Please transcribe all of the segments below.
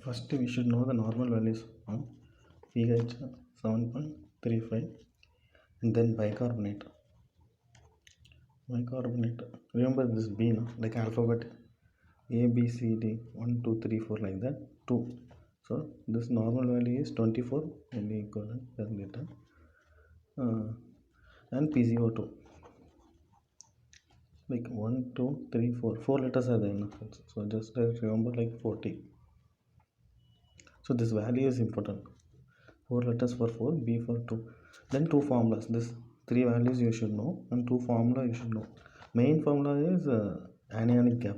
First we should know the normal values on pH 7.35 and then bicarbonate. Remember this B, no? Like alphabet A, B, C, D, 1, 2, 3, 4 like that, 2. So this normal value is 24 milliequivalent per liter and PCO2 like 1, 2, 3, 4. 4 letters are there. No? So just remember like 40. So this value is important. 4 letters for 4, B for 2. Then 2 formulas. This 3 values you should know and 2 formula you should know. Main formula is anionic gap.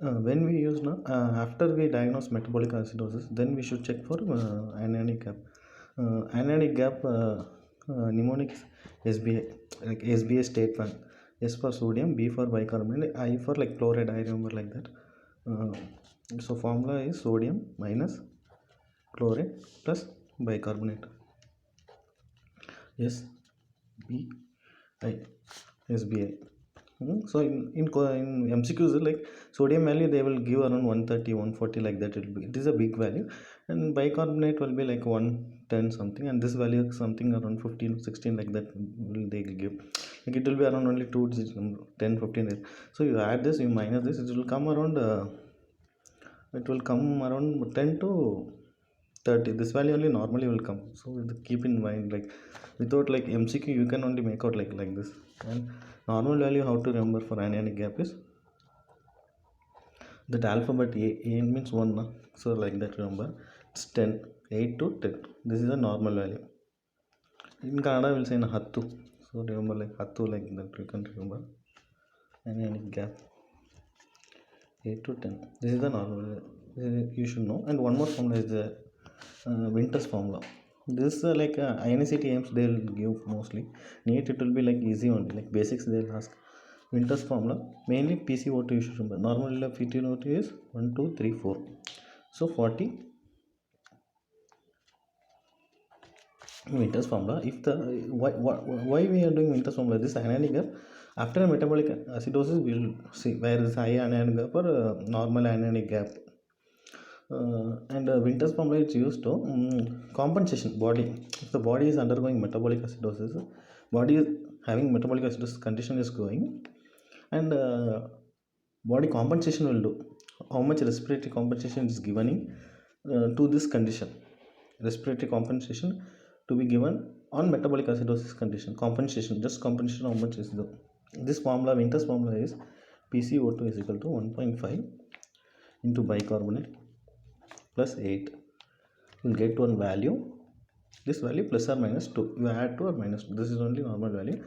When we use now, after we diagnose metabolic acidosis, then we should check for anionic gap. Anionic gap mnemonics SBA, like SBA statement. S for sodium, B for bicarbonate, I for like chloride. I remember like that. So formula is sodium minus chloride plus bicarbonate. SBI. So in MCQs, like sodium value they will give around 130 140 like that. It is a big value, and bicarbonate will be like 110 something, and this value something around 15 16 like that they will give. Like it will be around only 2 10 15. So you add this, you minus this, it will come around 10 to 30. This value only normally will come, so keep in mind. Like without like MCQ you can only make out like this. And normal value how to remember for anionic gap is that alphabet A means 1, no? So like that remember, it's 10, 8 to 10. This is a normal value. In Kannada we'll say 10. So remember like 10 like that, you can remember anionic gap 8 to 10. This is the normal you should know. And one more formula is the Winter's formula. This like ionicity aims they'll give mostly. NEET it will be like easy only, like basics they'll ask. Winter's formula mainly PCO2 you should remember. Normal PCO2 is 1, 2, 3, 4. So 40 Winter's formula. If the why we are doing Winter's formula, this anionic gap after a metabolic acidosis we will see where is high anionic gap or normal anionic gap. And Winter's formula is used to compensation body. If the body is undergoing metabolic acidosis, body is having metabolic acidosis condition is going, and body compensation will do. How much respiratory compensation is given to this condition? Respiratory compensation to be given on metabolic acidosis condition. Compensation, just compensation, how much is the this formula? Winter's formula is PCO2 is equal to 1.5 into bicarbonate plus 8. You will get one value. This value plus or minus 2. You add 2 or minus 2. This is only normal value.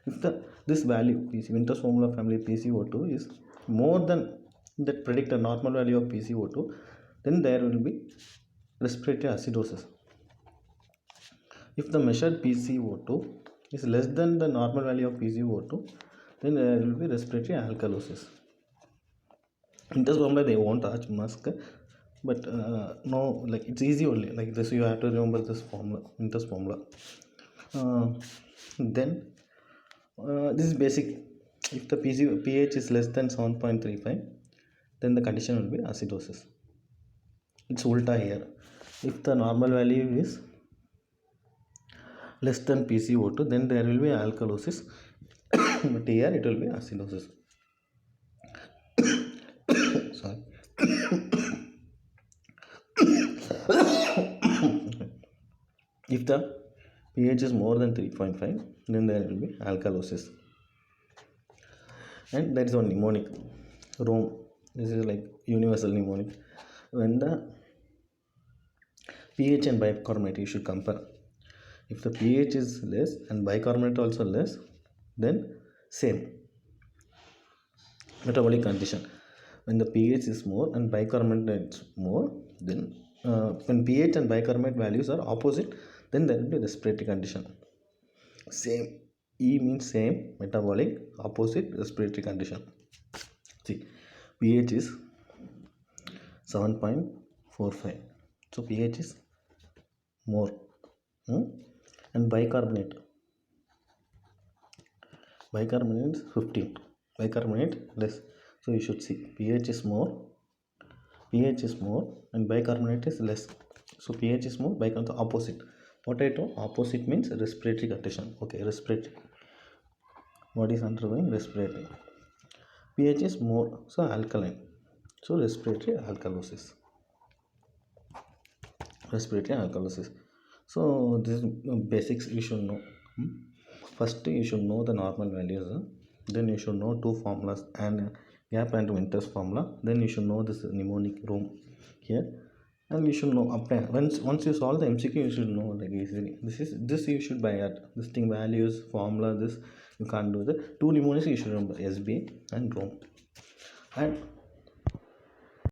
If this value Winter's formula family PCO2 is more than that predicted normal value of PCO2, then there will be respiratory acidosis. If the measured PCO2 is less than the normal value of PCO2, then there will be respiratory alkalosis. Winter's formula they won't ask much, but no, like it's easy only like this. You have to remember this formula, Winter's formula. Then this is basic. If the pH is less than 7.35, then the condition will be acidosis. It's ulta here. If the normal value is less than PCO2, then there will be alkalosis. But here it will be acidosis. Sorry. If the pH is more than 3.5, then there will be alkalosis. And there is one mnemonic, Rome. This is like universal mnemonic. When the pH and bicarbonate you should compare. If the pH is less and bicarbonate also less, then same metabolic condition. When the pH is more and bicarbonate is more, then when pH and bicarbonate values are opposite, then there will be respiratory condition. Same, E means same, metabolic, opposite, respiratory condition. See, pH is 7.45, so pH is more. And bicarbonate is 15, bicarbonate less. So you should see pH is more pH is more and bicarbonate is less. So pH is more, bicarbonate opposite. What I told, opposite means respiratory condition. Okay, respiratory, what is undergoing respiratory. pH is more, so alkaline, so respiratory alkalosis. Respiratory alkalosis. So this basics you should know. First you should know the normal values, then you should know two formulas and gap and Winter's formula. Then you should know this mnemonic room here, and you should know apply. Once you solve the MCQ, you should know like easily. This you should by heart. This thing values formula, this you can't do. The two mnemonics you should remember, SB and Rome. And